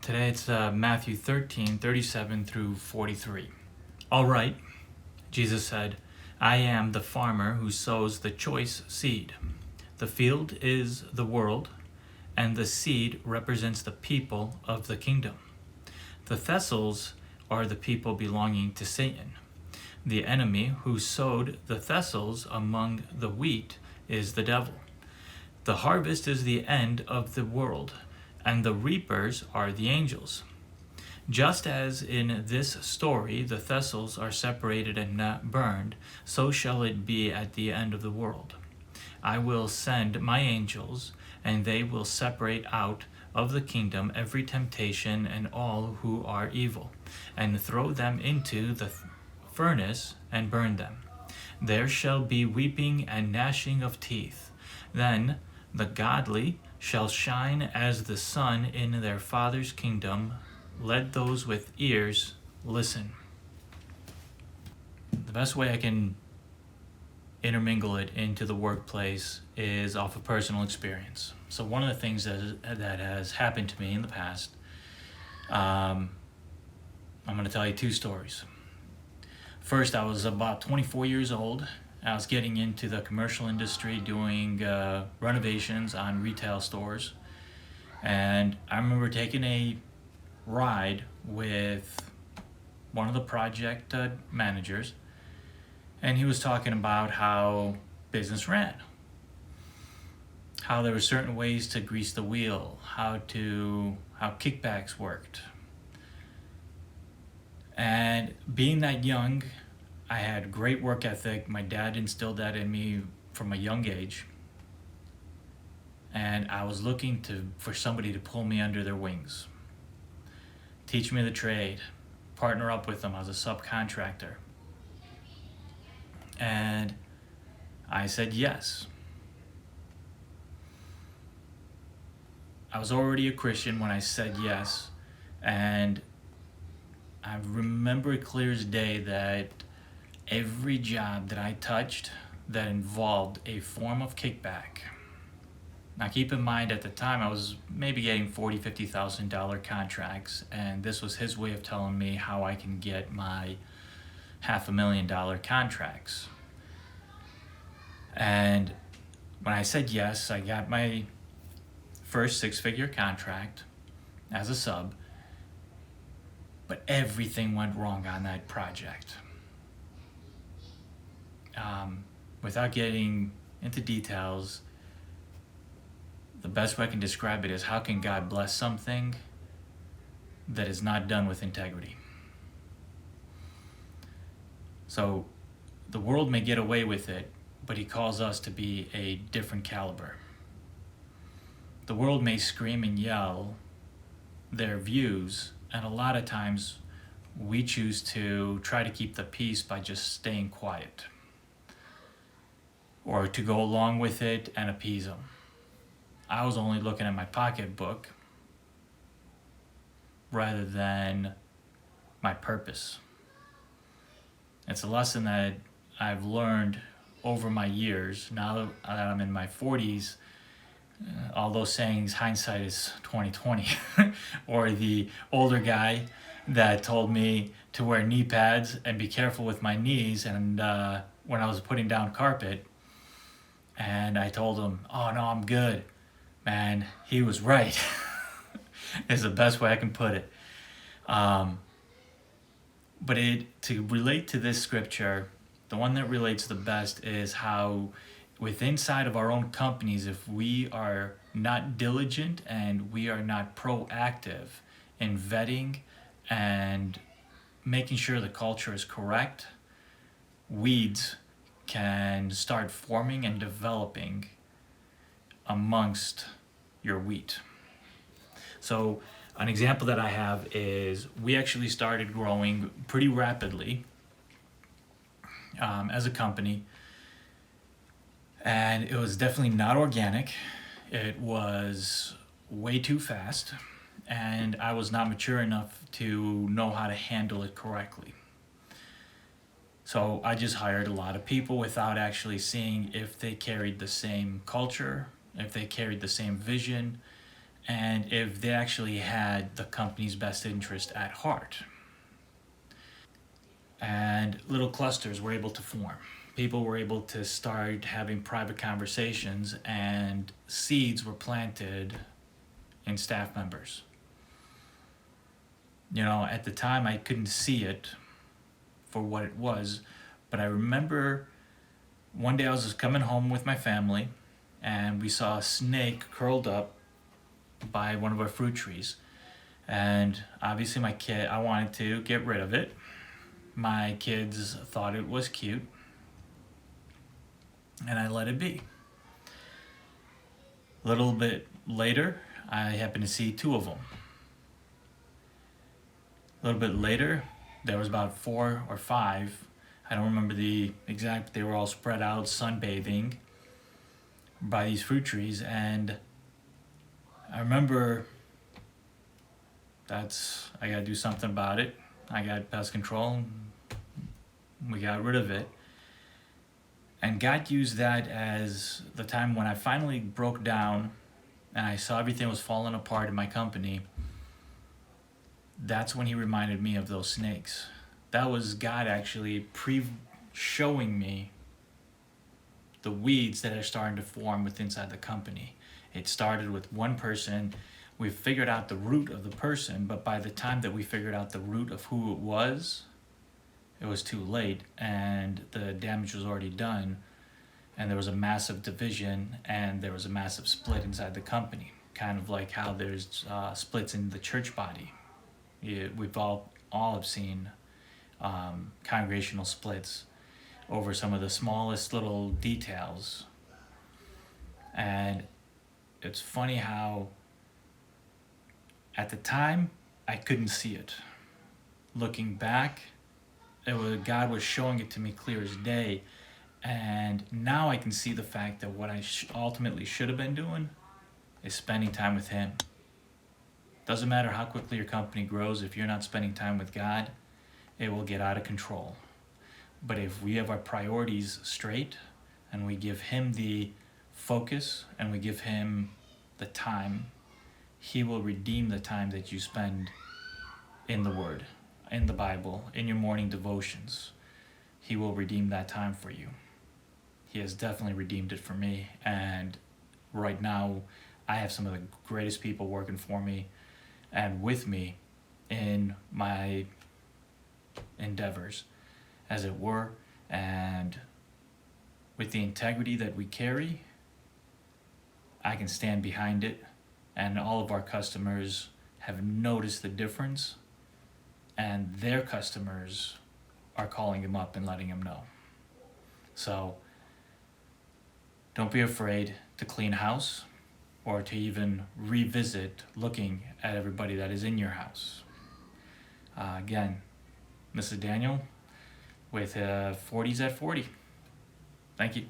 Today it's Matthew 13:37 through 43. All right, Jesus said, I am the farmer who sows the choice seed. The field is the world, and the seed represents the people of the kingdom. The thistles are the people belonging to Satan. The enemy who sowed the thistles among the wheat is the devil. The harvest is the end of the world, and the reapers are the angels. Just as in this story the thistles are separated and not burned, so shall it be at the end of the world. I will send my angels, and they will separate out of the kingdom every temptation and all who are evil, and throw them into the furnace and burn them. There shall be weeping and gnashing of teeth. Then the godly shall shine as the sun in their Father's kingdom. Let those with ears listen. The best way I can intermingle it into the workplace is off of personal experience. So one of the things that has happened to me in the past, I'm going to tell you two stories. First, I was about 24 years old. I was getting into the commercial industry doing renovations on retail stores. And I remember taking a ride with one of the project managers, and he was talking about how business ran, how there were certain ways to grease the wheel, how kickbacks worked. And being that young, I had great work ethic. My dad instilled that in me from a young age. And I was looking for somebody to pull me under their wings, teach me the trade, partner up with them as a subcontractor. And I said yes. I was already a Christian when I said yes, and I remember it clear as day that every job that I touched that involved a form of kickback. Now keep in mind, at the time I was maybe getting $40,000, $50,000 contracts, and this was his way of telling me how I can get my $500,000 contracts. And when I said yes, I got my first six-figure contract as a sub, but everything went wrong on that project. Without getting into details, the best way I can describe it is, how can God bless something that is not done with integrity? So the world may get away with it, but he calls us to be a different caliber. The world may scream and yell their views, and a lot of times we choose to try to keep the peace by just staying quiet, or to go along with it and appease them. I was only looking at my pocketbook rather than my purpose. It's a lesson that I've learned over my years. Now that I'm in my 40s, all those sayings, hindsight is 2020, or the older guy that told me to wear knee pads and be careful with my knees, and when I was putting down carpet, and I told him, oh no, I'm good. Man, he was right. Is the best way I can put it. But to relate to this scripture, the one that relates the best is how inside of our own companies, if we are not diligent and we are not proactive in vetting and making sure the culture is correct, weeds can start forming and developing amongst your wheat. So an example that I have is, we actually started growing pretty rapidly as a company, and it was definitely not organic. It was way too fast, and I was not mature enough to know how to handle it correctly. So I just hired a lot of people without actually seeing if they carried the same culture, if they carried the same vision, and if they actually had the company's best interest at heart. And little clusters were able to form. People were able to start having private conversations, and seeds were planted in staff members. At the time I couldn't see it for what it was, but I remember one day I was just coming home with my family, and we saw a snake curled up by one of our fruit trees. And obviously I wanted to get rid of it. My kids thought it was cute, and I let it be. A little bit later, I happened to see two of them. A little bit later, there was about 4 or 5. I don't remember the exact, they were all spread out sunbathing by these fruit trees, and I remember I gotta do something about it. I got pest control, we got rid of it. And God used that as the time when I finally broke down and I saw everything was falling apart in my company. That's when he reminded me of those snakes. That was God actually showing me the weeds that are starting to form inside the company. It started with one person. We figured out the root of the person, but by the time that we figured out the root of who it was too late, and the damage was already done, and there was a massive division, and there was a massive split inside the company, kind of like how there's splits in the church body. We've all have seen congregational splits over some of the smallest little details. And it's funny how at the time I couldn't see it. Looking back, God was showing it to me clear as day, and now I can see the fact that what I ultimately should have been doing is spending time with Him. Doesn't matter how quickly your company grows, if you're not spending time with God, it will get out of control. But if we have our priorities straight and we give Him the focus and we give Him the time, He will redeem the time that you spend in the Word, in the Bible, in your morning devotions. He will redeem that time for you. He has definitely redeemed it for me. And right now, I have some of the greatest people working for me and with me in my endeavors, as it were. And with the integrity that we carry, I can stand behind it. And all of our customers have noticed the difference, and their customers are calling him up and letting him know. So don't be afraid to clean house or to even revisit looking at everybody that is in your house. Again, this is Daniel with 40s at 40. Thank you.